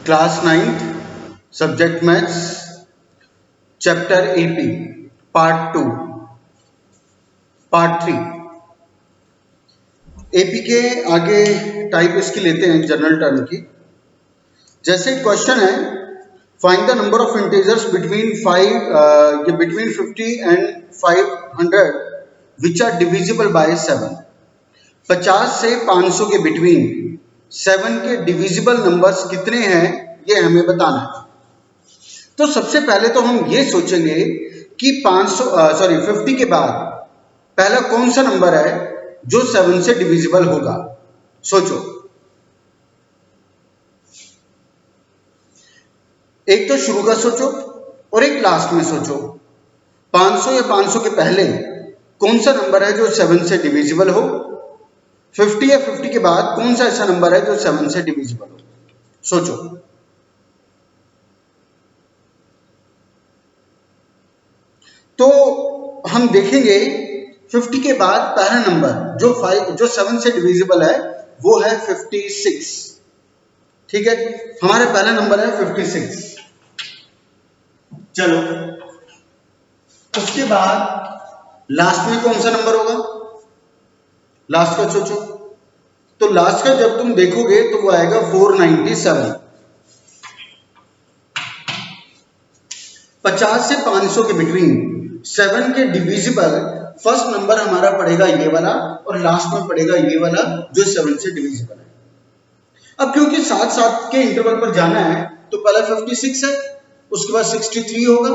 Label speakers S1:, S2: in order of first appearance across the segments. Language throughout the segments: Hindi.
S1: Class 9th subject maths chapter AP part 2 part 3। AP के आगे टाइप इसकी लेते हैं जनरल टर्म की। जैसे क्वेश्चन है find the number of integers between 50 and 500 which are divisible by 7। 50 से 500 के बिटवीन 7 के डिविजिबल नंबर्स कितने हैं ये हमें बताना है। तो सबसे पहले तो हम ये सोचेंगे कि 50 के बाद पहला कौन सा नंबर है जो 7 से डिविजिबल होगा। सोचो, एक तो शुरू का सोचो और एक लास्ट में सोचो। 500 या 500 के पहले कौन सा नंबर है जो 7 से डिविजिबल हो। 50 या 50 के बाद कौन सा ऐसा नंबर है जो 7 से डिविजिबल हो। सोचो। तो हम देखेंगे 50 के बाद पहला नंबर जो 7 से डिविजिबल है वो है 56। ठीक है, हमारा पहला नंबर है 56। चलो, उसके बाद लास्ट में कौन सा नंबर होगा, लास्ट का सोचो। तो लास्ट का जब तुम देखोगे तो वो आएगा 497। 50 से 500 के बिटवीन 7 के डिविजिबल फर्स्ट नंबर हमारा पड़ेगा ये वाला और लास्ट में पड़ेगा ये वाला जो 7 से डिविजिबल है। अब क्योंकि 7 के इंटरवल पर जाना है तो पहला 56 है, उसके बाद 63 होगा,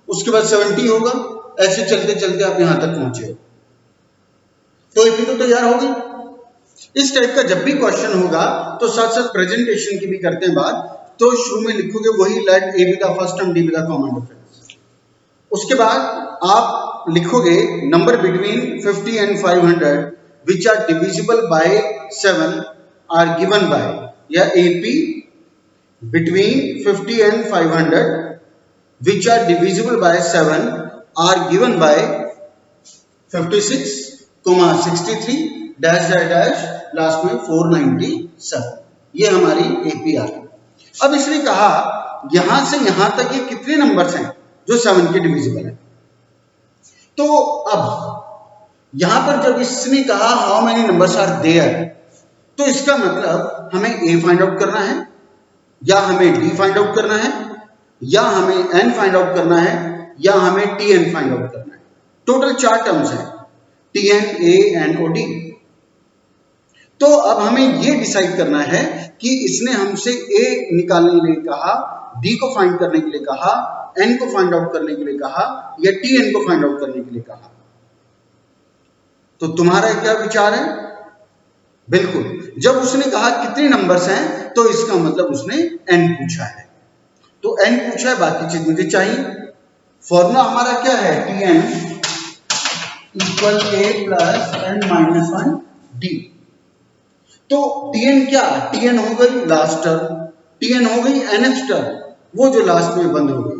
S1: उसके बाद 70 होगा, ऐसे चलते चलते आप यहां तक पहुंचे हो। तो एपी तो तैयार हो गई। इस टाइप का जब भी क्वेश्चन होगा तो साथ साथ प्रेजेंटेशन की भी करते हैं बात, तो शुरू में लिखोगे वही let a be the first term d be the common difference. उसके बाद आप लिखोगे number between 50 and 500 which are divisible by 7 are given by, या AP between 50 and 500 which are divisible by 7 are given by 56, 63 dash dash dash last में 497। ये हमारी एपी आ गई। अब इसने कहा यहां से यहां तक ये कितने नंबर्स हैं जो 7 के डिविजिबल है। तो अब यहां पर जब इसने कहा how many numbers are there, तो इसका मतलब हमें ए फाइंड आउट करना है, या हमें डी फाइंड आउट करना है, या हमें एन फाइंड आउट करना है, या हमें टी एन फाइंड आउट करना है। टोटल 4 टर्म्स हैं, T N, A N O D. तो अब हमें ये डिसाइड करना है कि इसने हमसे ए निकालने के लिए कहा, डी को फाइंड करने के लिए कहा, एन को फाइंड आउट करने के लिए कहा, या टी एन को फाइंड आउट करने के लिए कहा। तो तुम्हारा क्या विचार है? बिल्कुल, जब उसने कहा कितने नंबर्स हैं तो इसका मतलब उसने एन पूछा है। तो एन पूछा है, बाकी चीज मुझे चाहिए। फॉर्मूला हमारा क्या है, T n equal a plus n minus 1 D. तो टी एन क्या, टी एन हो गई लास्ट टर्म, टी एन हो गई nth टर्म, वो जो लास्ट में बंद हो गई,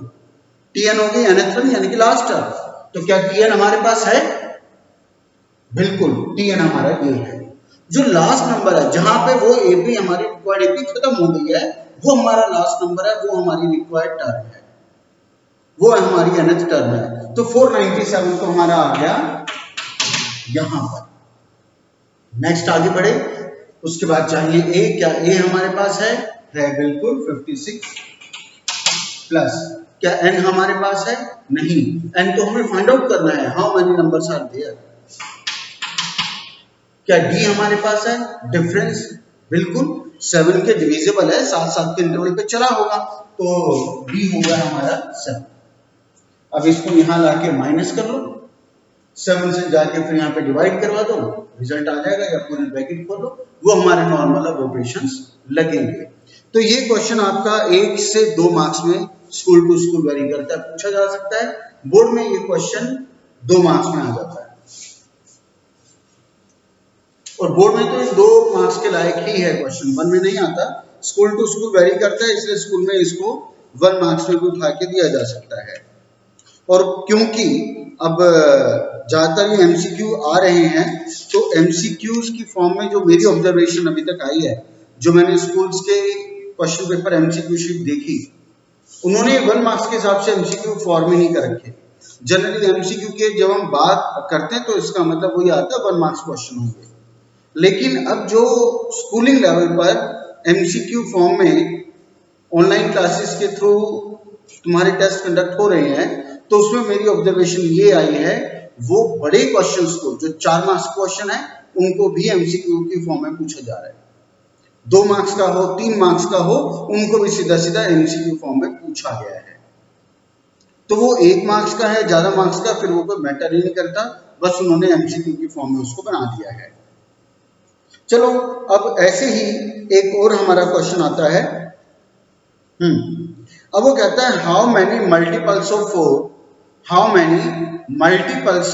S1: टी एन हो गई nth टर्म यानी कि लास्ट टर्म। तो क्या टी एन हमारे पास है? बिल्कुल, टी एन हमारा ये है। जो लास्ट नंबर है जहां पे वो एपी हमारी रिक्वायर्ड एपी खत्म हो गई है, वो हमारा लास्ट नंबर है, वो हमारी रिक्वायर्ड टर्म है, वो हमारी nth टर्म है। तो 497 तो हमारा आ गया यहां पर। नेक्स्ट आगे बढ़े, उसके बाद चाहिए ए। क्या ए हमारे पास है बिल्कुल 56 प्लस, क्या एन हमारे पास है? नहीं, एन तो हमें फाइंड आउट करना है, how many numbers are there. क्या डी हमारे पास है? डिफरेंस, बिल्कुल 7 के डिविजिबल है, 7 के इंटरवल पे चला होगा, तो डी होगा हमारा 7। अब इसको यहां लाके माइनस कर लो, 7 से जाके फिर यहाँ पे डिवाइड करवा दो, रिजल्ट आ जाएगा, या पूरी ब्रैकेट खोल लो, वो हमारे नॉर्मल अब ऑपरेशंस लगेंगे। तो ये क्वेश्चन आपका 1 से 2 मार्क्स में स्कूल टू स्कूल वेरी करता है, पूछा जा सकता है। बोर्ड में ये क्वेश्चन 2 मार्क्स में आ जाता है, और बोर्ड में तो 2 मार्क्स के लायक ही है क्वेश्चन, 1 में नहीं आता। स्कूल टू स्कूल वेरी करता है, इसलिए स्कूल में इसको 1 मार्क्स में भी उठा के दिया जा सकता है। और क्योंकि अब ज्यादातर ये एमसीक्यू आ रहे हैं, तो एमसीक्यूज की फॉर्म में जो मेरी ऑब्जर्वेशन अभी तक आई है, जो मैंने स्कूल्स के क्वेश्चन पेपर एमसीक्यू शीट देखी, उन्होंने 1 मार्क्स के हिसाब से एमसीक्यू फॉर्म ही नहीं कर रखे। जनरली एमसीक्यू के जब हम बात करते हैं तो इसका मतलब वही आता है 1 मार्क्स क्वेश्चन होंगे। लेकिन अब जो स्कूलिंग लेवल पर एमसीक्यू फॉर्म में ऑनलाइन क्लासेस के थ्रू तुम्हारे टेस्ट कंडक्ट हो रहे हैं, तो उसमें मेरी ऑब्जर्वेशन ये आई है, वो बड़े क्वेश्चंस को जो 4 मार्क्स क्वेश्चन है उनको भी एमसीक्यू की फॉर्म में पूछा जा रहा है। 2 मार्क्स का हो, 3 मार्क्स का हो, उनको भी सीधा सीधा एमसीक्यू फॉर्म में पूछा गया है। तो वो 1 मार्क्स का है, ज्यादा मार्क्स का, फिर वो कोई मैटर ही नहीं करता, बस उन्होंने एमसीक्यू की फॉर्म में उसको बना दिया है। चलो अब ऐसे ही एक और हमारा क्वेश्चन आता है। अब वो कहता है how many multiples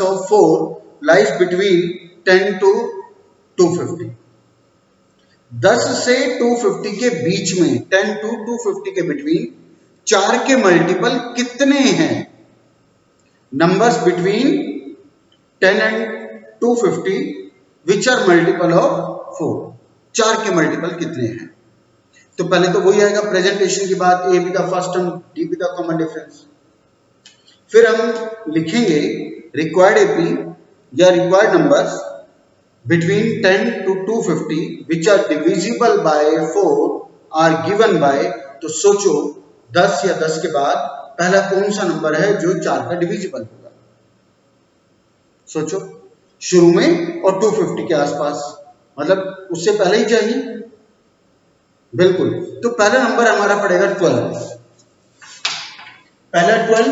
S1: of 4 lies between 10 to 250। 10 से 250 के बीच में, 10 to 250 के बिटवीन 4 के मल्टीपल कितने हैं? Numbers between 10 and 250 which are multiple of 4। 4 के मल्टीपल कितने हैं? तो पहले तो वही आएगा प्रेजेंटेशन की बात, ए बी का फर्स्ट टर्म, डी बी का कॉमन डिफरेंस। फिर हम लिखेंगे रिक्वायर्ड एपी या required numbers between 10 to 250 which are divisible by 4 are given by. तो सोचो 10 या 10 के बाद पहला कौन सा नंबर है जो 4 का डिविजिबल होगा? सोचो, शुरू में और 250 के आसपास, मतलब उससे पहले ही चाहिए। बिल्कुल, तो पहला नंबर हमारा पड़ेगा 12। पहला 12,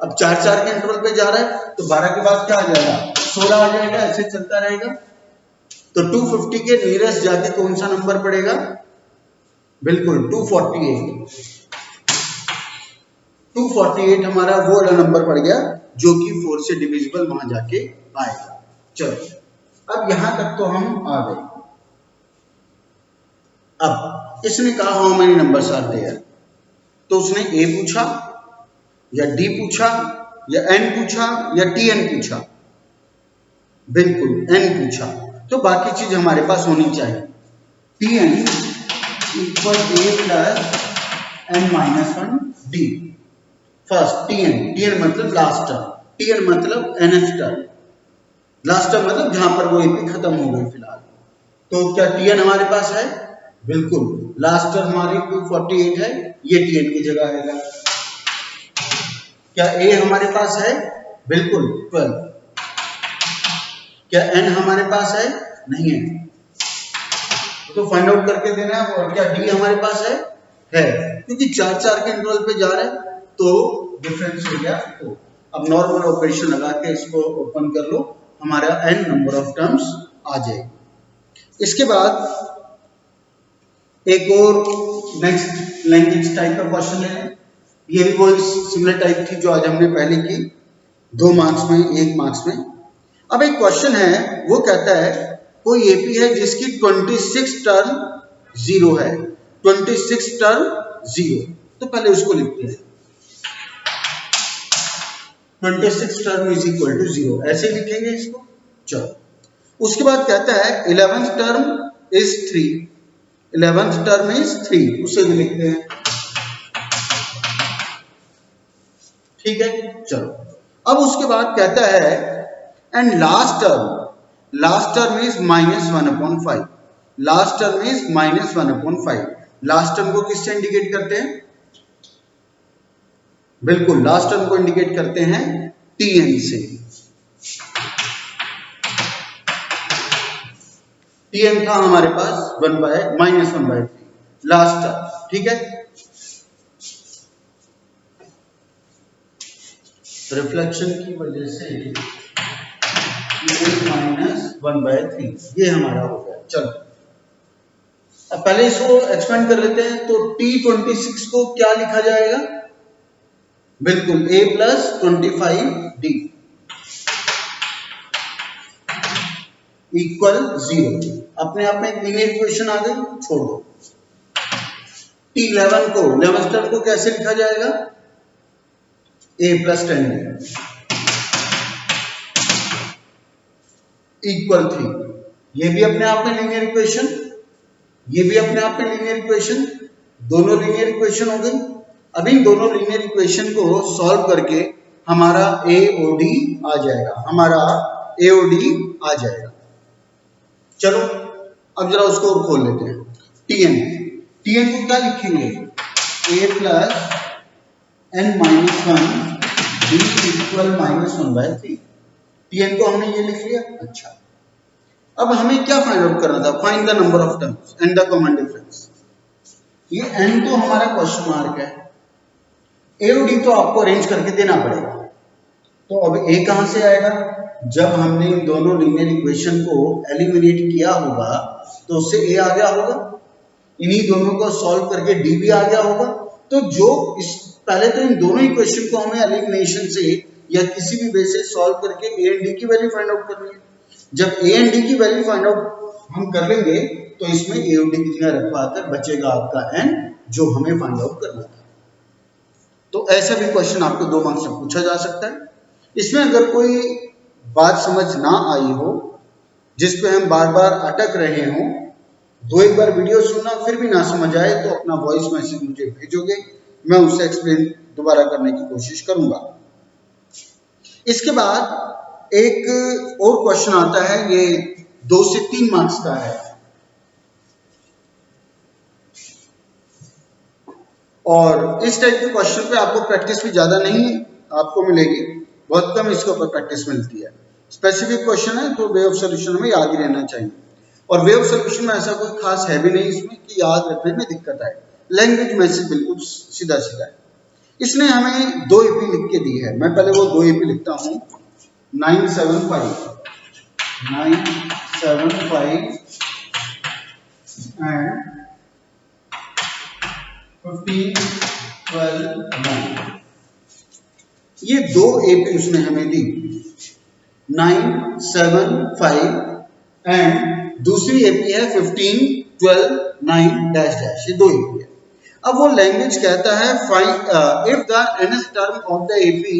S1: अब 4 के इंटरवल पे जा रहा है, तो 12 के बाद क्या आ जाएगा? 16 आ जाएगा, ऐसे चलता रहेगा। तो 250 के नियरेस्ट जाके कौन सा नंबर पड़ेगा? बिल्कुल 248। 248 हमारा वो वाला नंबर पड़ गया जो कि 4 से डिविजिबल वहां जाके आएगा। चलो अब यहां तक तो हम आ गए। अब इसने कहा how many numbers are there, तो उसने ए पूछा या डी पूछा या एन पूछा या टी एन पूछा? बिल्कुल एन पूछा, तो बाकी चीज हमारे पास होनी चाहिए। T n equal a plus n minus 1 d. First t n मतलब लास्ट टर्म, टी एन मतलब nth टर्म, लास्ट टर्म मतलब जहां पर वो एपी खत्म हो गई फिलहाल। तो क्या टी एन हमारे पास है? बिल्कुल, लास्ट टर्म हमारी 248 है, ये टी एन की जगह आएगा। क्या ए हमारे पास है? बिल्कुल 12। क्या एन हमारे पास है? नहीं है, तो फाइंड आउट करके देना है। और क्या डी हमारे पास है? क्योंकि 4 के इंटरवल पे जा रहे हैं, तो डिफरेंस हो गया। तो अब नॉर्मल ऑपरेशन लगा के इसको ओपन कर लो, हमारा n नंबर ऑफ टर्म्स आ जाएगी। इसके बाद एक और नेक्स्ट लैंग्वेज टाइप का क्वेश्चन है। ये भी कोई सिमिलर टाइप थी जो आज हमने पहले की, 2 मार्क्स में, 1 मार्क्स में। अब एक क्वेश्चन है, वो कहता है कोई एपी है जिसकी 26 टर्म 0 है। 26 टर्म 0, तो पहले उसको लिखते हैं। 26 टर्म इज इक्वल टू 0, ऐसे लिखेंगे इसको। चलो उसके बाद कहता है 11th term is 3। 11th term is 3, उसे भी लिखते हैं। ठीक है, चलो अब उसके बाद कहता है and last term is -1/5। Last term is -1/5। Last term को किससे इंडिकेट करते हैं? बिल्कुल, लास्ट टर्म को इंडिकेट करते हैं Tn से। Tn था हमारे पास -1/3 लास्ट टर्म। ठीक है, रिफ्लेक्शन की वजह से -1/3 ये हमारा हो गया। चलो अब पहले इसको एक्सपेंड कर लेते हैं। तो T26 को क्या लिखा जाएगा? बिल्कुल a प्लस 25d इक्वल 0। अपने आप में एक लीनियर इक्वेशन आ गई, छोड़ दो। T11 को, 11th टर्म को कैसे लिखा जाएगा? a plus 10d equal 3। ये भी अपने आप में लीनियर इक्वेशन, ये भी अपने आप में लीनियर इक्वेशन। दोनों लीनियर इक्वेशन हो गई। अब इन दोनों लीनियर इक्वेशन को सॉल्व करके हमारा एओडी आ जाएगा, हमारा एओडी आ जाएगा। चलो अब जरा उसको और खोल लेते हैं। टीएन, टीएन को क्या लिखेंगे? A plus n minus one d equal minus one by three. T n को हमने ये लिख लिया। अच्छा, अब हमें क्या फाइंड आउट करना था? Find the number of terms and the common difference. ये एन तो हमारा क्वेश्चन मार्क है, एओडी तो आपको अरेंज करके देना पड़ेगा। तो अब ए कहां से आएगा? जब हमने इन दोनों लीनियर इक्वेशन को एलिमिनेट किया होगा तो उससे ए आ गया होगा, इन्हीं दोनों को सॉल्व करके डी भी आ गया होगा। तो जो इस पहले तो इन दोनों इक्वेशन को हमें एलिमिनेशन से या किसी भी वे से सॉल्व करके ए एंड डी की वैल्यू फाइंड आउट करनी है। जब ए एंड डी की वैल्यू फाइंड आउट हम कर लेंगे तो इसमें ए और डी कितना रखवा कर बचेगा आपका एन, जो हमें फाइंड आउट करना था। तो ऐसा भी क्वेश्चन आपको 2 मार्क्स से पूछा जा सकता है। इसमें अगर कोई बात समझ ना आई हो, जिस पे हम बार बार अटक रहे हों, 2 बार वीडियो सुनना फिर भी ना समझ आए तो अपना वॉइस मैसेज मुझे भेजोगे, मैं उसे एक्सप्लेन दोबारा करने की कोशिश करूंगा। इसके बाद एक और क्वेश्चन आता है, ये 2 से 3 मार्क्स का है और इस टाइप के क्वेश्चन पे आपको प्रैक्टिस भी ज्यादा नहीं आपको मिलेगी, बहुत कम इसके ऊपर प्रैक्टिस मिलती है। स्पेसिफिक क्वेश्चन है तो वे ऑफ सॉल्यूशन हमें याद ही रहना चाहिए, और वे ऑफ सॉल्यूशन में ऐसा कोई खास है भी नहीं इसमें कि याद रखने में दिक्कत आए। लैंग्वेज मैसेज बिल्कुल सीधा सीधा है। इसने हमें 2 एपी लिख के दी है, मैं पहले वो 2 एपी लिखता हूं। 975 एंड 15 12 9, ये 2 एपी उसने हमें दी। 975 एंड दूसरी एपी है 15 12 9 डैश डैश, ये 2 एपी है। अब वो लैंग्वेज कहता है if the nth term of the AP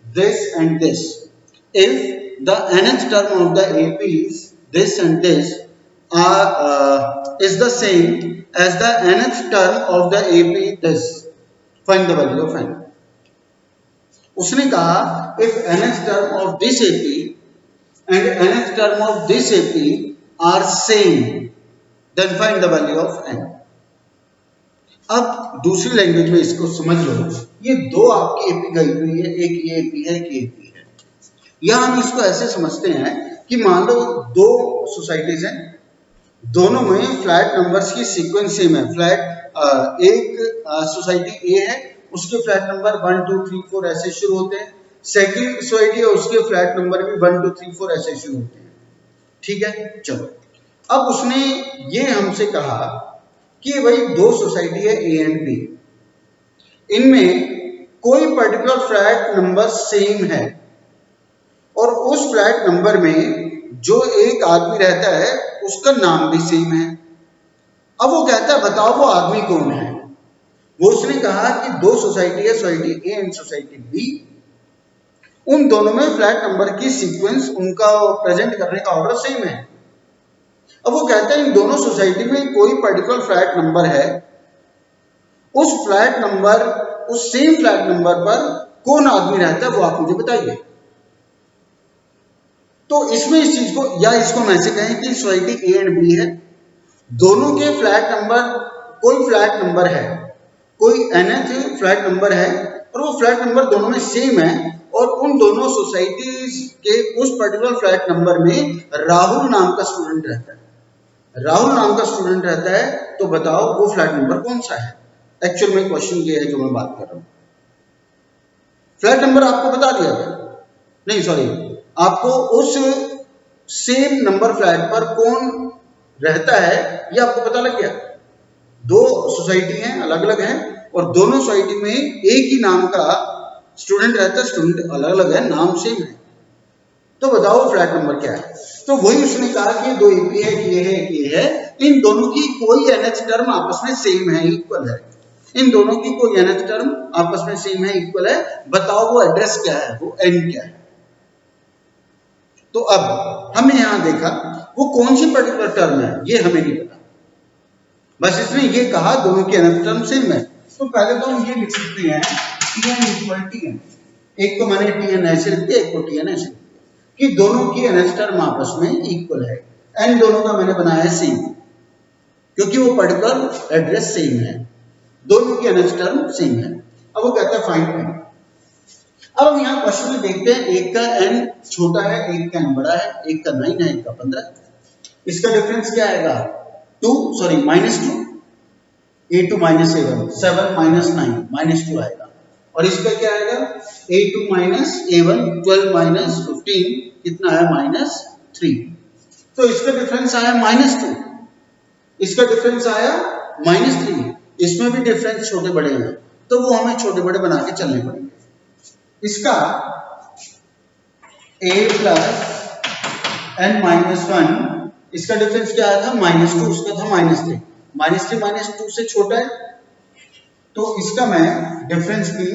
S1: this and this, if the nth term of the APs this and this is the same as the nth term of the AP this, find the value of n। उसने कहा if nth term of this AP and nth term of this AP are same then find the value of n। अब दूसरी लैंग्वेज में इसको समझ लो, ये 2 आपकी एपी गई हुई है, एक ये एपी है, एक ये एपी है। या हम इसको ऐसे समझते हैं कि मान लो 2 सोसाइटीज हैं, दोनों में फ्लैट नंबर्स की सीक्वेंस सेम है। फ्लैट एक सोसाइटी ए है, उसके फ्लैट नंबर 1 2 3 4 ऐसे शुरू होते हैं। सेकंड सोसाइटी है, उसके फ्लैट नंबर भी 1 2 3 4 ऐसे शुरू होते हैं। ठीक है, चलो अब उसने ये हमसे कहा कि भाई 2 सोसाइटी है ए एंड बी, इनमें कोई पर्टिकुलर फ्लैट नंबर सेम है और उस फ्लैट नंबर में जो एक आदमी रहता है उसका नाम भी सेम है। अब वो कहता है बताओ वो आदमी कौन है। वो उसने कहा कि 2 सोसाइटी है, society a and society b, उन दोनों में फ्लैट नंबर की सीक्वेंस, उनका प्रेजेंट करने का ऑर्डर सेम है। अब वो कहता है इन दोनों सोसाइटी में कोई पर्टिकुलर फ्लैट नंबर है, उस फ्लैट नंबर, उस सेम फ्लैट नंबर पर कौन आदमी रहता है वो आप मुझे बताइए। तो इसमें इस चीज को, या इसको हम ऐसे कहें कि सोसाइटी ए एंड बी है, दोनों के फ्लैट नंबर, कोई फ्लैट नंबर है, कोई nth फ्लैट नंबर है और वो फ्लैट नंबर दोनों में सेम है और उन दोनों सोसाइटीज के उस पर्टिकुलर फ्लैट नंबर में राहुल नाम का स्टूडेंट रहता है। राहुल नाम का स्टूडेंट रहता है, तो बताओ वो फ्लैट नंबर कौन सा है। एक्चुअल में क्वेश्चन ये है जो मैं बात कर रहा हूं। फ्लैट नंबर आपको बता दिया गया, नहीं सॉरी, आपको उस सेम नंबर फ्लैट पर कौन रहता है ये आपको पता लग गया। 2 सोसाइटी हैं, अलग अलग हैं और दोनों सोसाइटी में एक ही नाम का स्टूडेंट रहता है, स्टूडेंट अलग अलग है, नाम सेम है। तो बताओ फ्लैट नंबर क्या है। तो वही उसने कहा कि 2 एपी है, कि ये है, कि ये है, इन दोनों की कोई nth टर्म आपस में सेम है, इक्वल है। इन दोनों की कोई nth टर्म आपस में सेम है, इक्वल है। बताओ वो एड्रेस क्या है, वो n क्या है। तो अब हमने यहां देखा वो कौन सी पर्टिकुलर टर्म है ये हमें नहीं पता, बस इसने ये कहा दोनों के nth टर्म सेम है, तो पहले तो हम ये लिख सकते हैं Tn इक्वल Tn, एक को मैंने Tn ऐसे लिख दिया, एक को Tn ऐसे लिख दिया कि दोनों की nth टर्म आपस में इक्वल है। n दोनों का मैंने बनाया है सेम, क्योंकि वो पर्टिकुलर एड्रेस सेम है, दोनों की nth टर्म सेम है। अब वो कहता है फाइंड n। अब हम यहाँ क्वेश्चन में देखते हैं, एक का n छोटा है, एक का n बड़ा है, एक का 9 है, एक का 15। इसका डिफरेंस क्या आएगा? -2, a2 माइनस a1, 7 माइनस 9 -2 आएगा। और इसका क्या आएगा? a2 माइनस a1, 12 माइनस 15 कितना है? -3। तो इसका डिफरेंस आया -2, इसका डिफरेंस आया -3। इसमें भी डिफरेंस छोटे बड़े हैं, तो वो हमें छोटे बड़े बना के चलने पड़ेंगे। इसका a प्लस n माइनस 1, इसका डिफरेंस क्या आया था? -2, उसका था -3। -3 -2 से छोटा है, तो इसका मैं डिफरेंस भी,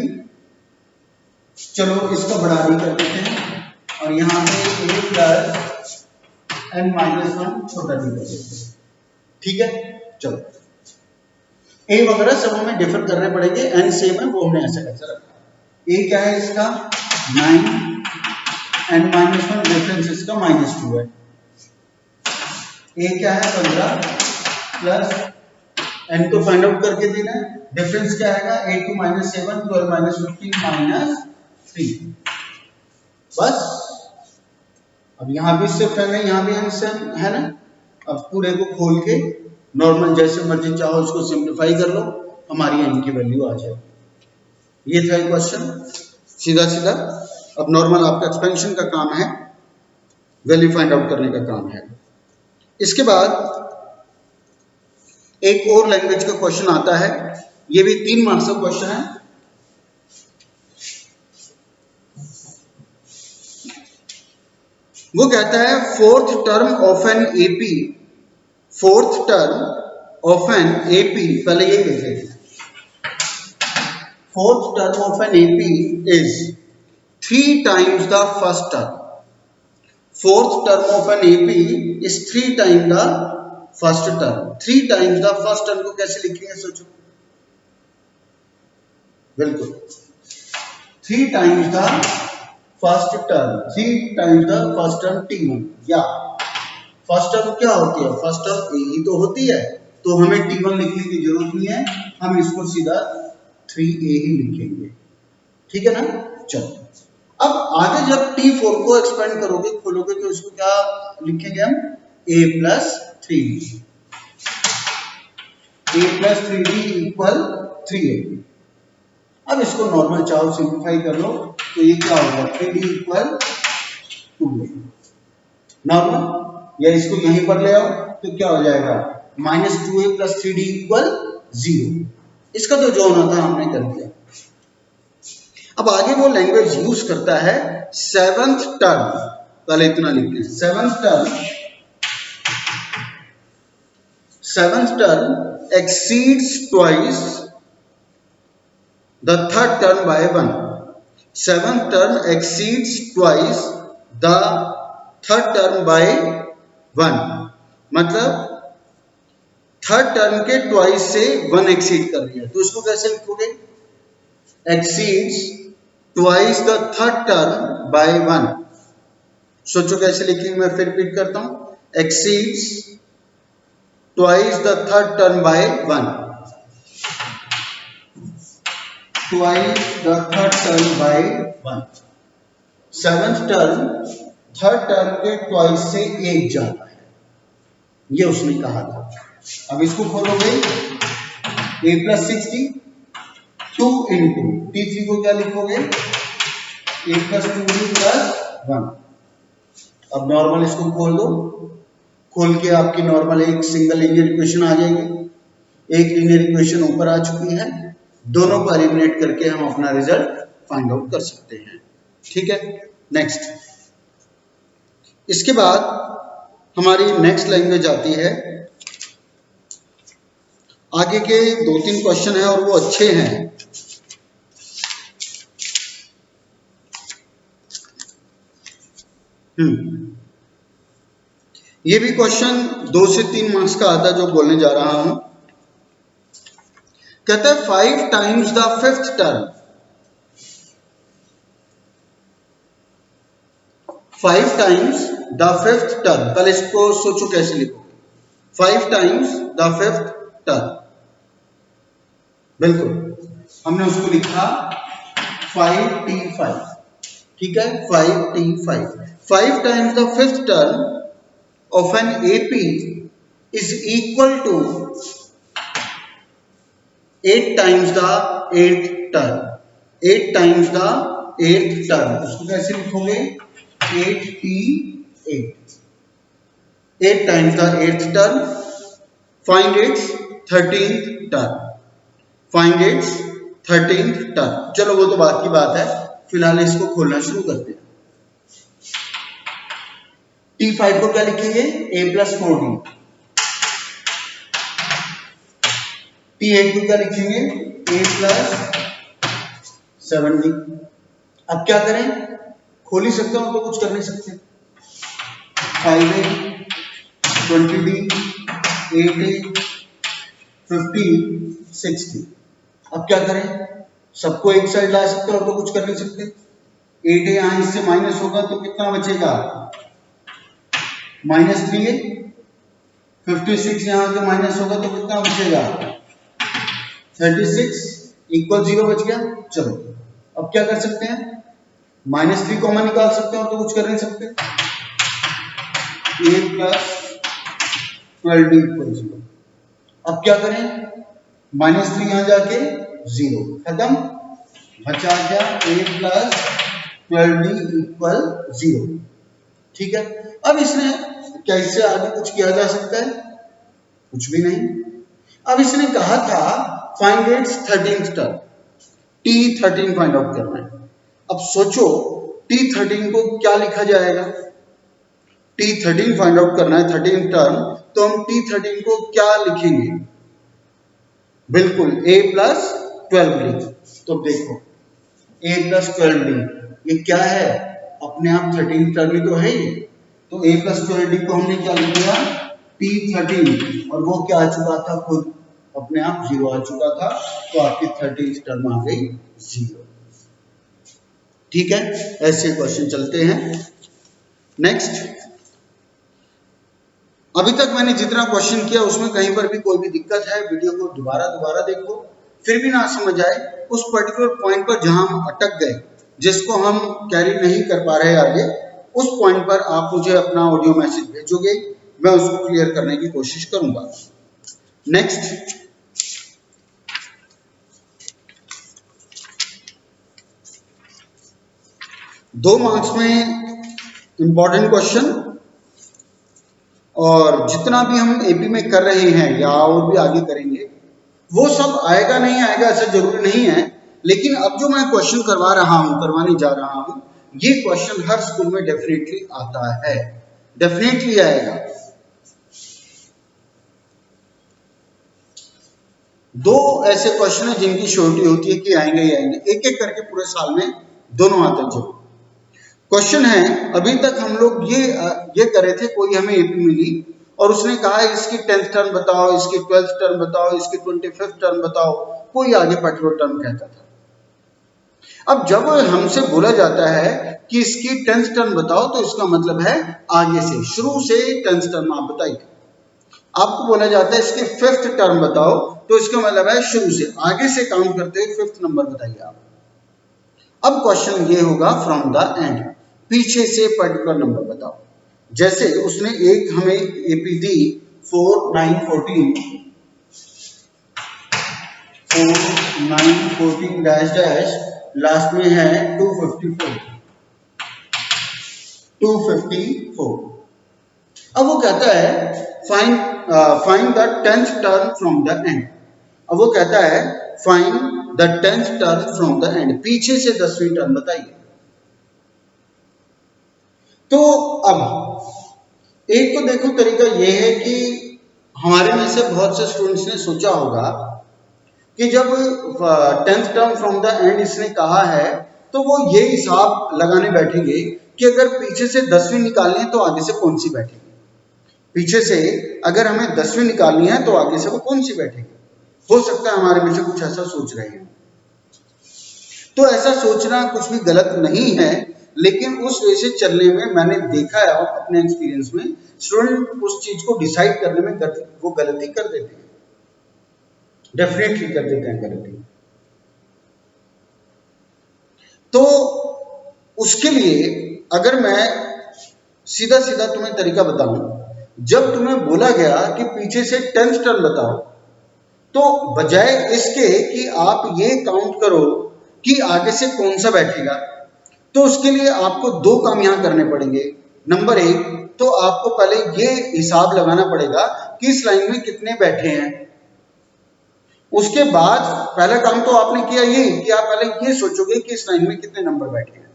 S1: चलो इसका बड़ा भी कर देते हैं, और यहाँ पे a प्लस n माइनस 1 छोटा भी कर देते हैं। ठीक है, चलो a वगैरह सब हमें डिफर करने पड़ेंगे, n सेम है वो हमने ऐसा कैसे रखा। a क्या है इसका? 9, n माइनस 1, डिफरेंस इसका -2 है। a क्या है? 15 प्लस n को फाइंड आउट करके देना है, डिफरेंस क्या आएगा? a2 minus a1, 12 minus 15 -3। बस अब यहाँ भी सिर्फ है, यहाँ भी आंसर है ना। अब पूरे को खोल के नॉर्मल जैसे मर्जी चाहो उसको सिंप्लीफाई कर लो, हमारी n की वैल्यू आ जाए। ये था क्वेश्चन, सीधा सीधा। अब नॉर्मल आपका एक्सपेंशन का काम है, वैल्यू फाइंड आउट करने का काम है। इसके बाद एक और लैंग्वेज का क्वेश्चन आता है, ये भी 3 मार्क्स का क्वेश्चन है। वो कहता है fourth term of an AP, fourth term of an AP, पहले ये लिखे, fourth term of an AP is 3 times the first term. Fourth term of an AP is 3 times the first term. 3 times the first term को कैसे लिखेंगे सोचो? बिल्कुल 3 times the first term, 3 times the first term T1, या फर्स्ट टर्म क्या होती है? फर्स्ट टर्म A ही तो होती है, तो हमें T1 लिखने की जरूरत नहीं है, हम इसको सीधा 3A ही लिखेंगे। ठीक है ना? चलो अब आगे जब T4 को एक्सपेंड करोगे, खोलोगे, तो इसको क्या लिखेंगे हम? A plus 3D, A plus 3D equal 3A। अब इसको नॉर्मल चाहो सिंप्लीफाई कर लो, तो ये क्या होगा? 3D इक्वल 2A नॉर्मल, या इसको यहीं पर ले आओ तो क्या हो जाएगा? -2A plus 3D equal 0। इसका तो जो होना था हमने कर दिया। अब आगे वो लैंग्वेज यूज करता है सेवंथ टर्म, पहले इतना लिखते हैं, seventh term exceeds twice the third term by 1। Seventh term exceeds twice the third term by 1, मतलब थर्ड टर्म के ट्वाइस से 1 एक्सीड कर रही है, तो इसको कैसे लिखोगे? Exceeds twice the third term by 1। सोचो कैसे लिखेंगे, मैं फिर रिपीट करता हूं, exceeds twice the third term by 1, twice the third term by 1। Seventh term third term के ट्वाइस से 1 जाता है, ये उसने कहा था। अब इसको खोलोगे, a plus 6D 2 into T3 को क्या लिखोगे? a plus 2D plus 1। अब नॉर्मल इसको खोल दो, खोल के आपकी नॉर्मल एक सिंगल लीनियर इक्वेशन आ जाएगी, एक लीनियर इक्वेशन ऊपर आ चुकी है, दोनों को एलिमिनेट करके हम अपना रिजल्ट फाइंड आउट कर सकते हैं। ठीक है, नेक्स्ट। इसके बाद हमारी नेक्स्ट लैंग्वेज आती है, आगे के 2-3 क्वेश्चन है और वो अच्छे हैं। ये भी क्वेश्चन 2 से 3 मार्क्स का आता है जो बोलने जा रहा हूं। कहते हैं 5 times the fifth term, 5 times the fifth term. कल इसको सोचो कैसे लिखोगे, 5 टाइम्स द फिफ्थ टर्म। बिल्कुल, हमने उसको लिखा 5t5, ठीक है, 5t5। 5 times the fifth term of an AP is equal to 8 times the 8th term, 8 times the 8th term। उसको कैसे लिखोगे, 8t8, 8 times the 8th term, find its 13th term, find its 13th term। चलो वो तो बात की बात है, फिलहाल इसको खोलना शुरू करते हैं। T5 को क्या लिखेंगे, a प्लस 4d। T8 को क्या लिखेंगे, a प्लस 7d। अब क्या करें, खोल ही सकते हो तो कुछ कर नहीं सकते। 5a 20d 8a 50 60। अब क्या करें, सबको एक साइड ला सकते हो तो कुछ कर नहीं सकते। 8a यहां इससे माइनस होगा तो कितना बचेगा, -3a। 56 यहां से माइनस होगा तो कितना बचेगा, 36 इक्वल 0 बच गया। चलो अब क्या कर सकते हैं, -3 कॉमन निकाल सकते हो तो कुछ कर नहीं सकते। a plus 12d equal 0। अब क्या करें, -3 यहां जाके 0, खत्म, बचा क्या, a प्लस 12d इक्वल 0, ठीक है। अब इसने कैसे आगे कुछ किया जा सकता है, कुछ भी नहीं। अब इसने कहा था find its 13th term, T13 find out करना है। अब सोचो T13 को क्या लिखा जाएगा, T13 फाइंड आउट करना है 13th टर्म, तो हम T13 को क्या लिखेंगे, बिल्कुल a प्लस 12d। तो देखो a प्लस 12d ये क्या है, अपने आप 13th टर्म ही तो है ये, तो a प्लस 12d को हमने क्या लिख दिया, T13, और वो क्या आ चुका था, खुद अपने आप 0 आ चुका था, तो आपकी 13th टर्म आ गई 0, ठीक है। ऐसे क्वेश्चन चलते हैं। नेक्स्ट, अभी तक मैंने जितना क्वेश्चन किया उसमें कहीं पर भी कोई भी दिक्कत है, वीडियो को दोबारा देखो, फिर भी ना समझ आए उस पर्टिकुलर पॉइंट पर जहां हम अटक गए, जिसको हम कैरी नहीं कर पा रहे आगे, उस पॉइंट पर आप मुझे अपना ऑडियो मैसेज भेजोगे, मैं उसको क्लियर करने की कोशिश करूंगा। नेक्स्ट, दो मार्क्स में इंपॉर्टेंट क्वेश्चन, और जितना भी हम एपी में कर रहे हैं या और भी आगे करेंगे, वो सब आएगा नहीं आएगा ऐसा जरूरी नहीं है, लेकिन अब जो मैं क्वेश्चन करवाने जा रहा हूं, ये क्वेश्चन हर स्कूल में डेफिनेटली आता है, डेफिनेटली आएगा। दो ऐसे क्वेश्चन है जिनकी श्योरिटी होती है कि आएंगे ही आएंगे, एक एक करके पूरे साल में दोनों आते हैं। क्वेश्चन है, अभी तक हम लोग ये करे थे, कोई हमें एपी मिली और उसने कहा इसकी 10th टर्म बताओ, इसकी 12th टर्म बताओ, इसकी 25th टर्म बताओ, कोई आगे पर्टिकुलर टर्म कहता था। अब जब हमसे बोला जाता है कि इसकी 10th टर्म बताओ, तो इसका मतलब है आगे से, शुरू से 10th टर्म आप बताइए। आपको बोला जाता है इसकी 5th टर्म बताओ, तो इसका मतलब है शुरू से, आगे से काउंट करते हुए 5th नंबर बताइए आप। अब क्वेश्चन ये होगा फ्रॉम द एंड, पीछे से पर्टिकुलर नंबर बताओ। जैसे उसने एक हमें एपी दी 4 9 14 डैश डैश, लास्ट में है 254। अब वो कहता है find the 10th term from the and. अब वो कहता है find the 10th term from the and, पीछे से 10वीं टर्म बताइए। तो अब एक तो देखो तरीका यह है कि हमारे में से बहुत से स्टूडेंट्स ने सोचा होगा कि जब 10th term from the and इसने कहा है, तो वो ये हिसाब लगाने बैठेंगे कि अगर पीछे से 10वीं निकालनी है तो आगे से कौन सी बैठेगी, पीछे से अगर हमें 10वीं निकालनी है तो आगे से वो कौन सी बैठेगी। हो सकता है हमारे में से कुछ ऐसा सोच रहे हैं, तो ऐसा सोचना कुछ भी गलत नहीं है, लेकिन उस वे से चलने में मैंने देखा है अपने एक्सपीरियंस में स्टूडेंट उस चीज को डिसाइड करने में वो गलती कर देते हैं, डेफिनेटली कर देते हैं गलती। तो उसके लिए अगर मैं सीधा सीधा तुम्हें तरीका बताऊं, जब तुम्हें बोला गया कि पीछे से 10th टर्म बताओ, तो बजाय इसके कि आप ये काउंट करो कि आगे से कौन सा बैठेगा, तो उसके लिए आपको दो काम यहां करने पड़ेंगे। नंबर एक, तो आपको पहले ये हिसाब लगाना पड़ेगा कि इस लाइन में कितने बैठे हैं। उसके बाद पहला काम तो आपने किया ये कि आप पहले ये सोचोगे कि इस लाइन में कितने नंबर बैठे हैं।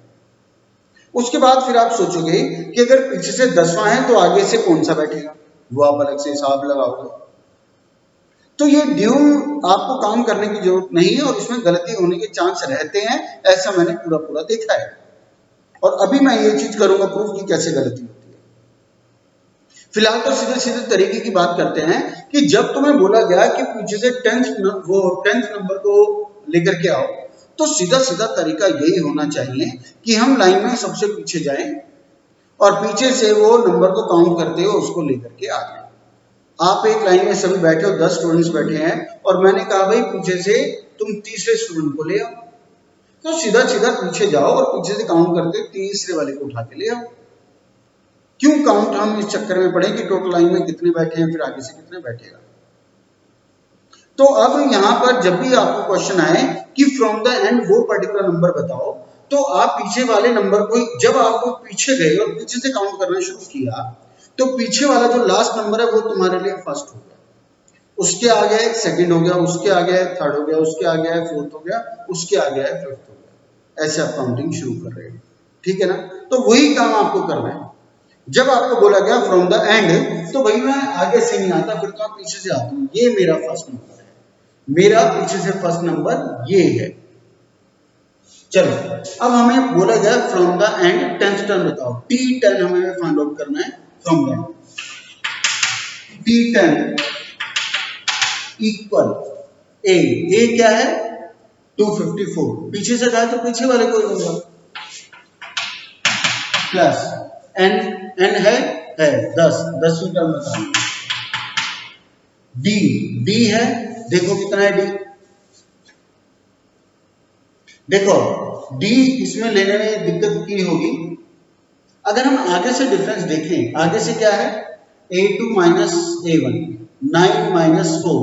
S1: उसके बाद फिर आप सोचोगे कि अगर पीछे से 10वां है तो आगे से कौन सा बैठेगा, वो आप अलग से हिसाब लगाओगे। तो ये ड्यू आपको काम करने की जरूरत नहीं है और इसमें गलती होने के चांस रहते हैं, ऐसा मैंने पूरा पूरा देखा है। और अभी मैं ये चीज करूंगा प्रूफ कि कैसे गलती होती है। फिलहाल तो सीधे सीधे तरीके की बात करते हैं कि जब तुम्हें बोला गया कि पीछे से 10th नंबर को लेकर के आओ, तो सीधा सीधा तरीका यही होना चाहिए कि हम लाइन में सबसे पीछे जाएं और पीछे से वो नंबर को काउंट करते हो उसको लेकर के आ जाए। आप एक लाइन में सभी बैठे हो, 10 स्टूडेंट्स बैठे हैं और मैंने कहा भाई पीछे से तुम तीसरे स्टूडेंट को ले आओ, तो सीधा सीधा पीछे जाओ और पीछे से काउंट करते तीसरे वाले को उठा के ले आओ। क्यों काउंट हम इस चक्कर में पड़े कि टोटल लाइन में कितने बैठे हैं फिर आगे से कितने बैठेगा। तो अब यहां पर जब भी आपको क्वेश्चन आए कि फ्रॉम द एंड वो पर्टिकुलर नंबर बताओ, तो आप पीछे वाले नंबर को, जब आप पीछे गए और पीछे से काउंट करना शुरू किया, तो पीछे वाला जो लास्ट नंबर है वो तुम्हारे लिए फर्स्ट हो गया, उसके आगे सेकंड हो गया, उसके आगे थर्ड हो गया, उसके आगे फोर्थ हो गया, उसके आगे फिफ्थ हो गया। ऐसे आप काउंटिंग शुरू कर रहे हैं, ठीक है ना। तो वही काम आपको करना है। जब आपको बोला गया फ्रॉम द एंड, तो भाई मैं आगे से नहीं आता, फिर तो आप पीछे से आता हूं। ये मेरा फर्स्ट नंबर है, मेरा पीछे से फर्स्ट नंबर ये है। चलो अब हमें बोला गया from the end 10th term बताओ, T10 हमें फाइंड आउट करना है फ्रॉम द T10 इक्वल ए क्या है 254, पीछे से जाए तो पीछे वाले को ही होगा, प्लस एन है 10वीं टर्म बताओ, डी है, देखो कितना है डी, देखो डी इसमें लेने में दिक्कत की होगी। अगर हम आगे से डिफरेंस देखें, आगे से क्या है a2 minus a1, 9 minus 4,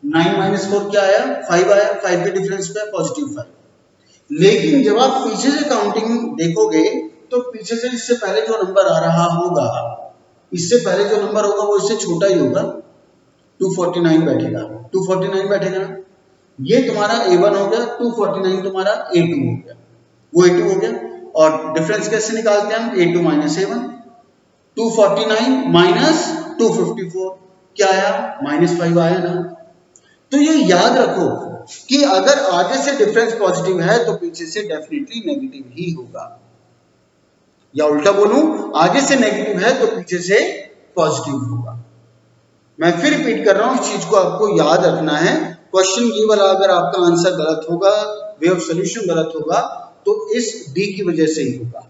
S1: 9 minus 4 क्या आया 5 आया, 5 के डिफरेंस पे पॉजिटिव 5। लेकिन जब आप पीछे से काउंटिंग देखोगे तो पीछे से इससे पहले जो नंबर आ रहा होगा, इससे पहले जो नंबर होगा वो इससे छोटा ही होगा, 249 बैठेगा, 249 बैठेगा ना, ये तुम्हारा a1 हो गया, 249 तुम्हारा a2 हो गया, वो a2 हो गया। और डिफरेंस कैसे निकालते हैं हम, a2 माइनस a1, 249 माइनस 254 क्या आया -5 आया ना। तो ये याद रखो कि अगर आगे से डिफरेंस पॉजिटिव है तो पीछे से डेफिनेटली नेगेटिव ही होगा, या उल्टा बोलूं आगे से नेगेटिव है तो पीछे से पॉजिटिव होगा। मैं फिर रिपीट कर रहा हूं, इस चीज को आपको याद रखना है। क्वेश्चन ये वाला अगर आपका आंसर गलत होगा, वे ऑफ सॉल्यूशन गलत होगा, तो इस डी की वजह से ही होगा,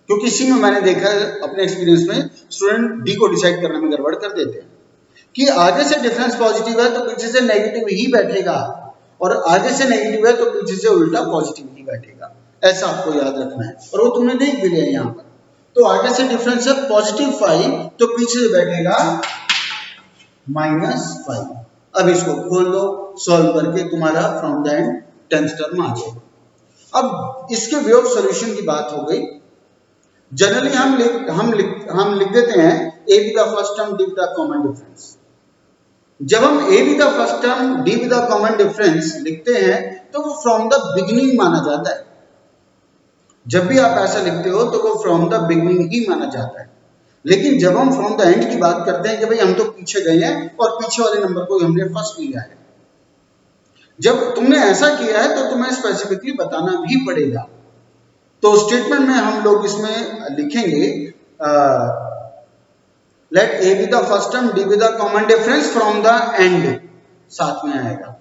S1: क्योंकि इसी में मैंने देखा है अपने एक्सपीरियंस में स्टूडेंट डी को डिसाइड करने में गड़बड़ कर देते हैं कि आगे से डिफरेंस पॉजिटिव है तो पीछे से नेगेटिव ही बैठेगा, और आगे से नेगेटिव है तो पीछे से उल्टा पॉजिटिव ही बैठेगा, ऐसा आपको याद रखना है। और वो तुमने देख भी लिया यहाँ पर, तो आगे से डिफरेंस है +5 तो पीछे से बैठेगा -5। अब इसको खोल दो, सॉल्व करके तुम्हारा from the end 10th term आ जाएगा। अब इसके वे ऑफ सॉल्यूशन की बात हो गई। जनरली हम लिख देते हैं a with the first term d with the common difference। जब हम a with the first term d with the common difference लिखते हैं तो वो फ्रॉम द बिगिनिंग माना जाता है। जब भी आप ऐसा लिखते हो तो वो फ्रॉम द बिगिनिंग ही माना जाता है। लेकिन जब हम फ्रॉम द एंड की बात करते हैं कि भाई हम तो पीछे गए हैं और पीछे वाले नंबर को हमने फर्स्ट लिया है, जब तुमने ऐसा किया है तो तुम्हें स्पेसिफिकली बताना भी पड़ेगा। तो स्टेटमेंट में हम लोग इसमें लिखेंगे late a be the first term d be the common difference from the end। साथ में आएगा।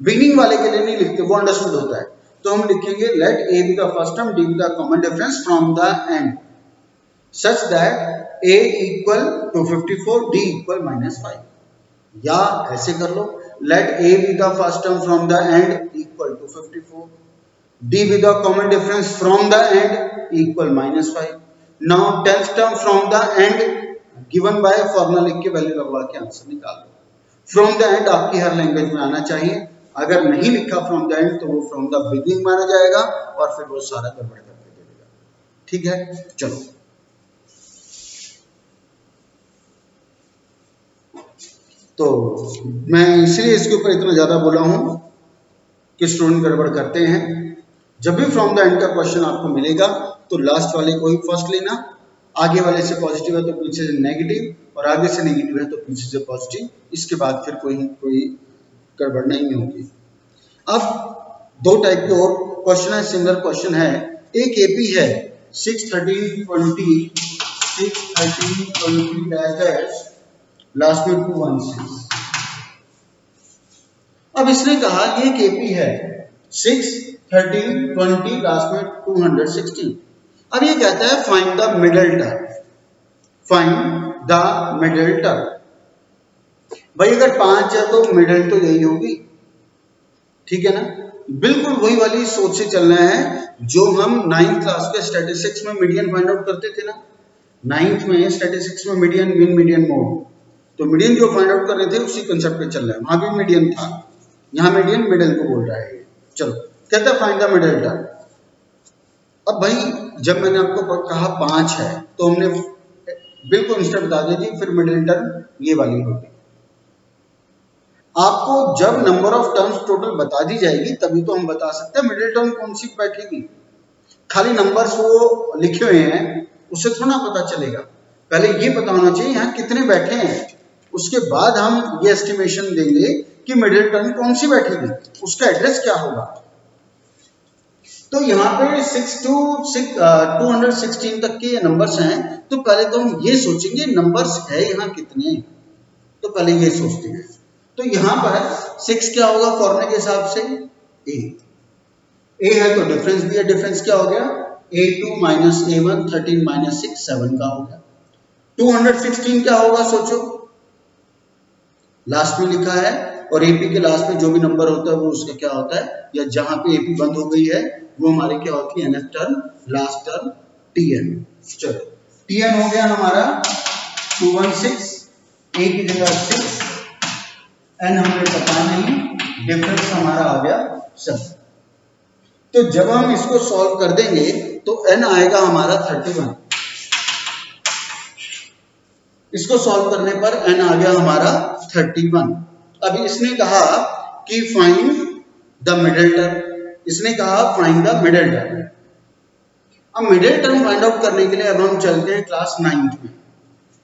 S1: बिगिनिंग वाले के लिए नहीं लिखते, वो अंडरस्टूड होता है। तो हम लिखेंगे let a be the first term, d be the common difference from the end such that a equal to 54, d equal -5। या ऐसे कर लो, let a be the first term from the end equal to 54, d be the common difference from the end equal -5। Now tenth term from the end given by formula लिख के वैल्यू लगवा के आंसर निकाल दो। फ्रॉम द एंड आपकी हर लैंग्वेज में आना चाहिए। अगर नहीं लिखा फ्रॉम द एंड तो वो फ्रॉम द बिगिनिंग माना जाएगा और फिर वो सारा गड़बड़ करके दे देगा। ठीक है, चलो तो मैं इसलिए इसके ऊपर इतना ज्यादा बोला हूं कि स्टूडेंट गड़बड़ करते हैं। जब भी फ्रॉम द एंड का क्वेश्चन आपको मिलेगा तो लास्ट वाले को ही फर्स्ट लेना, आगे वाले से पॉजिटिव है तो पीछे से नेगेटिव, और आगे से नेगेटिव है तो पीछे से पॉजिटिव, इसके बाद फिर कोई गड़बड़ नहीं होगी। अब दो टाइप के और क्वेश्चन है, सिमिलर क्वेश्चन है। एक एपी है 6, 13, 20 डैश लास्ट में 216। अब इसने कहा ये केपी है 6, 13, 20 लास्ट में 216। अब ये कहता है find the middle term, find the middle term. भाई अगर 5 है तो मिडिल तो यही होगी, ठीक है ना। बिल्कुल वही वाली सोच से चलना है जो हम 9th क्लास के स्टैटिस्टिक्स में मीडियन फाइंड आउट करते थे ना। 9th में स्टैटिस्टिक्स में मीडियन, मीन, मीडियन, मोड, तो मीडियन जो फाइंड आउट कर रहे थे उसी कंसेप्ट पे चल रहा है। वहां भी मीडियन था, यहाँ मीडियन मिडिल को बोल रहा है। चलो कहता है फाइंड द मिडिल टर्म। अब भाई जब मैंने आपको कहा 5 है तो हमने बिल्कुल इंस्टेंट बता दिया जी फिर मिडिल टर्म ये वाली होगी। आपको जब नंबर ऑफ टर्म्स टोटल बता दी जाएगी तभी तो हम बता सकते हैं मिडिल टर्म कौन सी बैठेगी। खाली नंबर्स वो लिखे हुए हैं उससे थोड़ा पता चलेगा, पहले ये पता होना चाहिए यहाँ कितने बैठे हैं, उसके बाद हम ये एस्टिमेशन देंगे कि मिडिल टर्म कौन सी बैठेगी, उसका एड्रेस क्या होगा। तो यहाँ पे 6 to 216 तक के नंबर्स हैं, तो पहले तो हम ये सोचेंगे नंबर्स है यहाँ कितने, तो पहले ये सोचते हैं। तो यहाँ पर 6 क्या होगा फॉर्मूले के हिसाब से ए है तो डिफरेंस भी है, डिफरेंस क्या हो गया A2 माइनस A1, 13 माइनस 6 7 का हो गया। 216 क्या होगा सोचो, लास्ट में लिखा है और एपी के लास्ट में जो भी नंबर होता है वो उसका क्या होता है, या जहां पे एपी बंद हो गई है वो हमारी क्या होती है nth term, last term tn। चलो tn हो गया हमारा 216, a की जगह 6, n हमें पता नहीं, डिफरेंस हमारा आ गया 7। तो जब हम इसको सॉल्व कर देंगे तो n आएगा हमारा 31, इसको सॉल्व करने पर n आ गया हमारा 31। अभी इसने कहा कि फाइंड द मिडिल टर्म, इसने कहा फाइंड द मिडिल टर्म। अब मिडिल टर्म फाइंड आउट करने के लिए अब हम चलते हैं क्लास 9th में।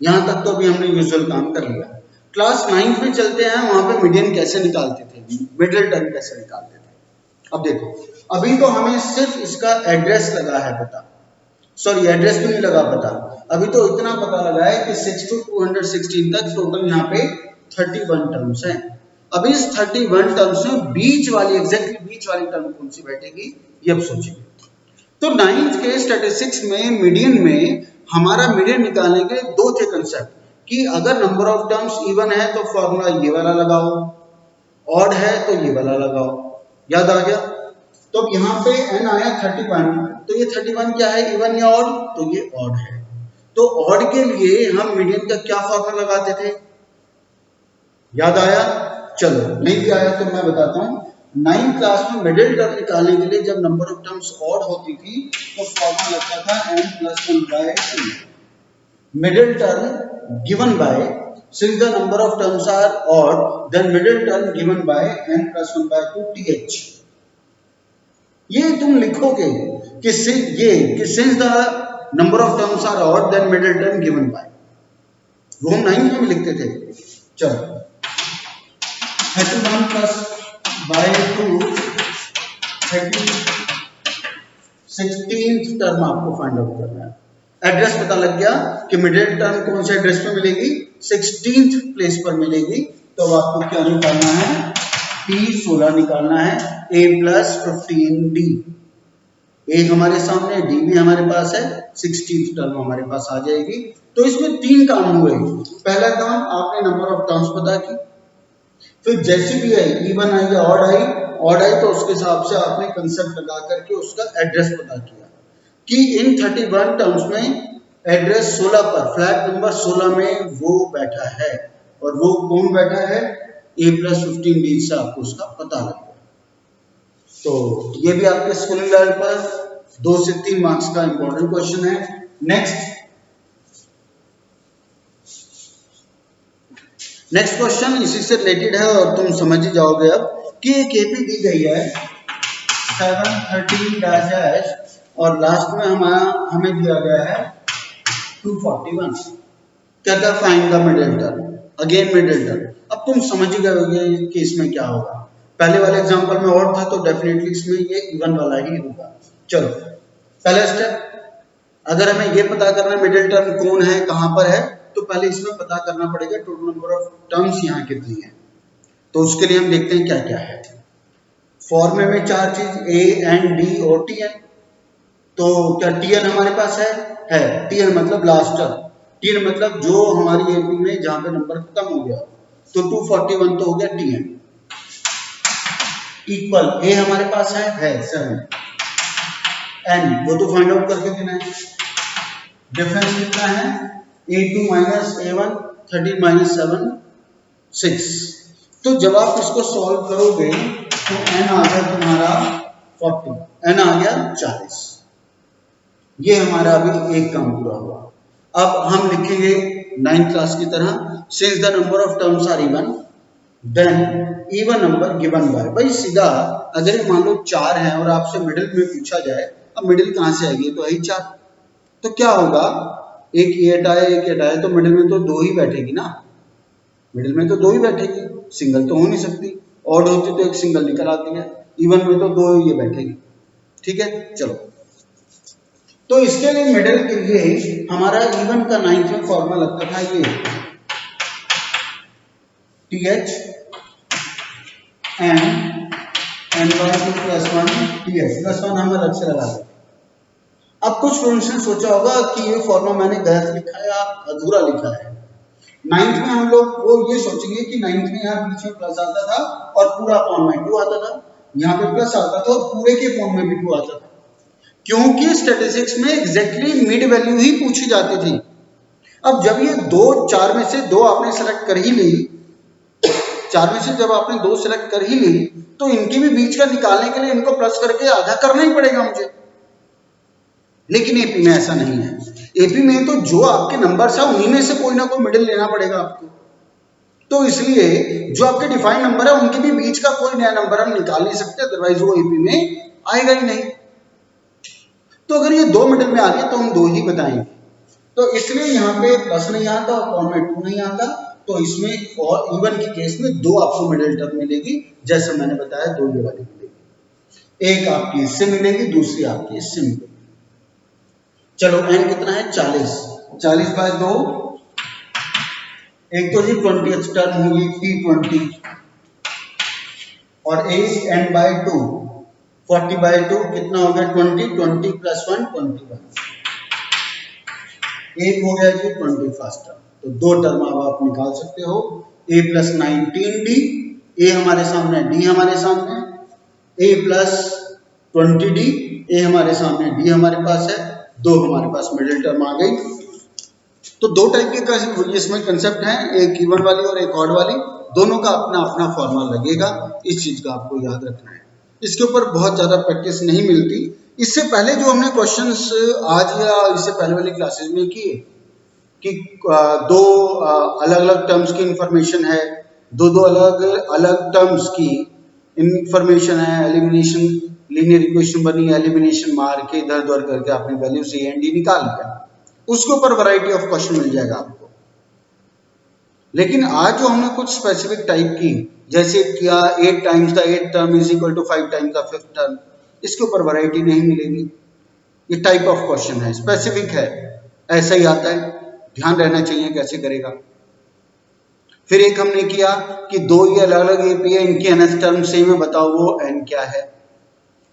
S1: यहां तक तो अभी हमने यूजुअल काम कर लिया, क्लास 9th में चलते हैं, वहां पे मीडियन कैसे निकालते थे, मिडिल टर्म कैसे निकालते थे। अब देखो अभी तो हमें सिर्फ इसका एड्रेस लगा है पता, सॉरी एड्रेस भी नहीं लगा पता, अभी तो इतना पता लगा है कि 6 to 216 तक टोटल यहाँ पे 31 टर्म्स हैं। अब इस 31 टर्म्स में बीच वाली एग्जैक्टली बीच वाली टर्म कौन सी बैठेगी ये अब सोचेंगे। तो 9th के स्टैटिस्टिक्स में मीडियन में हमारा मीडियन निकालने के दो थे कंसेप्ट कि अगर नंबर ऑफ टर्म्स इवन है तो फॉर्मूला ये वाला लगाओ, ऑड है तो ये वाला लगाओ, याद आ गया। तो यहाँ पे n आया 31, तो ये 31 क्या है, इवन या ऑड, तो ये ऑड है। तो ऑड के लिए हम मीडियन का क्या फॉर्मूला लगाते थे, याद आया। चलो नहीं भी आया तो मैं बताता हूँ। 9th क्लास में मिडिल टर्म निकालने के लिए जब नंबर ऑफ टर्म्स ऑड होती थी तो फॉर्मूला लगता था n+1/2। Middle term given by, since the number of terms are odd then middle term given by n+1/2 th। ये तुम लिखोगे कि since the number of terms are odd then middle term given by, वो हम 9th में लिखते थे। चलो 31 plus by 2 16th टर्म आपको फाइंड आउट करना है। एड्रेस पता लग गया कि मिडिल टर्म कौन से एड्रेस पे मिलेगी, 16th प्लेस पर मिलेगी। तो अब आपको क्या निकालना है, P16 निकालना है, A प्लस 15D। ए हमारे सामने, डी भी हमारे पास है, 16th टर्म हमारे पास आ जाएगी। तो इसमें 3 काम हुए। पहला काम, आपने नंबर ऑफ टर्म्स पता की, फिर जैसी भी आई, इवन आई या ऑड आई तो उसके हिसाब से आपने कंसेप्ट लगा करके उसका एड्रेस पता किया कि इन 31 टर्म्स में एड्रेस 16 पर, फ्लैट नंबर 16 में वो बैठा है, और वो कौन बैठा है, A प्लस 15D से आपको उसका पता लग गया। तो ये भी आपके स्कूलिंग लेवल पर 2 से 3 मार्क्स का इंपॉर्टेंट क्वेश्चन है। नेक्स्ट क्वेश्चन इसी से रिलेटेड है और तुम समझ ही जाओगे अब कि एक एपी दी गई है 713 और लास्ट में हमें दिया गया है 241। कहता है find the middle term, again middle term. अब तुम समझ ही गए कि इसमें क्या होगा। पहले वाले एग्जांपल में और था तो डेफिनेटली इसमें ये इवन वाला ही होगा। चलो पहला स्टेप, अगर हमें ये पता करना है मिडिल टर्म कौन है, कहां पर है, तो पहले इसमें पता करना पड़ेगा टोटल नंबर ऑफ टर्म्स यहाँ कितनी है। तो उसके लिए हम देखते हैं क्या क्या है। फॉर्मूले में 4 चीज ए एन डी और टी एन। तो क्या टी एन हमारे पास है? टी एन मतलब लास्ट टर्म, टी एन मतलब जो हमारी एपी में जहां पे नंबर खत्म हो गया। तो 241 तो हो गया टी एन। इक्वल ए हमारे पास है 7, एन वो तो फाइंड आउट करके देना है। डिफरेंस कितना है, A2 माइनस A1, 13 माइनस 7, 6। तो जब आप इसको सॉल्व करोगे तो n आ गया तुम्हारा 40, n आ गया 40। ये हमारा अभी एक काम पूरा हुआ। अब हम लिखेंगे 9th क्लास की तरह, since the number of terms are even then even number given by. भाई सीधा, अगर मान लो 4 है और आपसे मिडिल में पूछा जाए, अब मिडिल कहां से आएगी, तो है 4। तो क्या होगा, एक 8 आया एक 8 आया तो मिडिल में तो 2 ही बैठेगी ना, मिडिल में तो 2 ही बैठेगी, सिंगल तो हो नहीं सकती। ऑड होती तो एक सिंगल निकल आती है, इवन में तो 2 ये बैठेगी। ठीक है, चलो। तो इसके लिए मिडिल के लिए हमारा इवन का 9th में फॉर्मूला लगता था ये TH n/2 + 1 TH +1 हम अलग से लगा देते। अब कुछ स्टूडेंट्स ने सोचा होगा कि ये फॉर्मूला मैंने गलत लिखा है या अधूरा लिखा है। 9th में हम लोग वो ये सोचेंगे कि 9th में यहाँ बीच में प्लस आता था और पूरा फॉर्म में 2 आता था, यहाँ पे प्लस आता था और पूरे के फॉर्म में भी 2 आता था, क्योंकि स्टैटिस्टिक्स में एग्जैक्टली मिड वैल्यू ही पूछी जाती थी। अब जब ये 4 में से 2 आपने सेलेक्ट कर ही ली, 4 में से जब आपने 2 सेलेक्ट कर ही ली, तो इनके भी बीच का निकालने के लिए इनको प्लस करके आधा करना ही पड़ेगा मुझे। लेकिन एपी में ऐसा नहीं है। एपी में तो जो आपके नंबर्स है उन्हीं में से कोई ना कोई मिडिल लेना पड़ेगा आपको। तो इसलिए जो आपके डिफाइंड नंबर है उनके भी बीच का कोई नया नंबर हम निकाल नहीं सकते, अदरवाइज वो एपी में आएगा ही नहीं। तो अगर ये 2 मिडिल में आ रही है तो हम 2 ही बताएंगे। तो इसलिए यहाँ पे प्लस नहीं आता और फॉर्म में 2 नहीं आता। तो इसमें और इवन के केस में 2 आपको मिडिल टर्म मिलेगी, जैसे मैंने बताया 2 ये वाली मिलेगी, एक आपकी इससे मिलेगी, दूसरी आपकी इससे मिलेगी। चलो n कितना है 40, 40/2, एक तो जी 20th टर्म होगी T20 और एक n/2 40/2 कितना हो गया 20, 20 + 1 21, एक हो गया जी 21st टर्म। तो 2 टर्म अब आप निकाल सकते हो, A + 19D, A हमारे सामने D हमारे सामने, A + 20D, A हमारे सामने D हमारे पास है, 2 हमारे पास मिडिल टर्म आ गई। तो 2 टाइप के इसमें कंसेप्ट हैं, एक इवन वाली और एक ऑड वाली, दोनों का अपना अपना फॉर्मूला लगेगा। इस चीज का आपको याद रखना है, इसके ऊपर बहुत ज्यादा प्रैक्टिस नहीं मिलती। इससे पहले जो हमने क्वेश्चंस आज या इससे पहले वाली क्लासेस में किए कि 2 अलग अलग टर्म्स की इंफॉर्मेशन है, 2 अलग अलग टर्म्स की इंफॉर्मेशन है, एलिमिनेशन लीनियर इक्वेशन बनी, एलिमिनेशन मार के इधर उधर करके आपने वैल्यू से ए एंड डी निकाल लिया, उसके ऊपर वैरायटी ऑफ क्वेश्चन मिल जाएगा आपको। लेकिन आज जो हमने कुछ स्पेसिफिक टाइप की, जैसे किया 8 times the 8th term is equal to 5 times the 5th term, इसके ऊपर वैरायटी नहीं मिलेगी। ये टाइप ऑफ क्वेश्चन है, स्पेसिफिक है, ऐसा ही आता है, ध्यान रहना चाहिए कैसे करेगा। फिर एक हमने किया कि दो ये अलग अलग एपी है, इनकी एनएस टर्म सेम है, बताओ वो एन क्या है।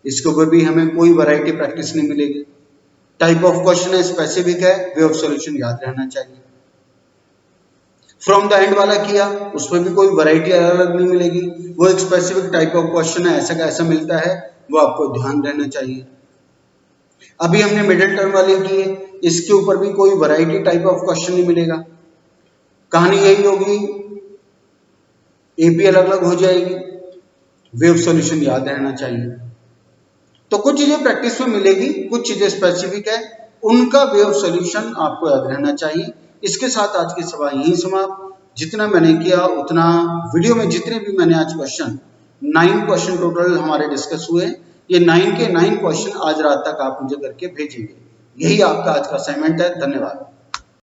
S1: इसके ऊपर भी हमें कोई वैरायटी प्रैक्टिस नहीं मिलेगी। टाइप ऑफ क्वेश्चन है, स्पेसिफिक है, वे ऑफ सॉल्यूशन याद रहना चाहिए। फ्रॉम द एंड वाला किया, उसमें भी कोई वैरायटी अलग अलग नहीं मिलेगी, वो एक स्पेसिफिक टाइप ऑफ क्वेश्चन है, ऐसा का ऐसा मिलता है, वो आपको ध्यान रहना चाहिए। अभी हमने मिडिल टर्म वाले किए, इसके ऊपर भी कोई वैरायटी टाइप ऑफ क्वेश्चन नहीं मिलेगा, कहानी यही होगी, एपी अलग अलग हो जाएगी, वे ऑफ सॉल्यूशन याद रहना चाहिए। तो कुछ चीजें प्रैक्टिस में मिलेगी, कुछ चीजें स्पेसिफिक है, उनका वे ऑफ सॉल्यूशन आपको याद रहना चाहिए। इसके साथ आज की सभा यही समाप्त। जितना मैंने किया उतना वीडियो में, जितने भी मैंने आज क्वेश्चन 9 क्वेश्चन टोटल हमारे डिस्कस हुए, ये 9 के 9 क्वेश्चन आज रात तक आप मुझे करके भेजेंगे। यही आपका आज का असाइनमेंट है। धन्यवाद।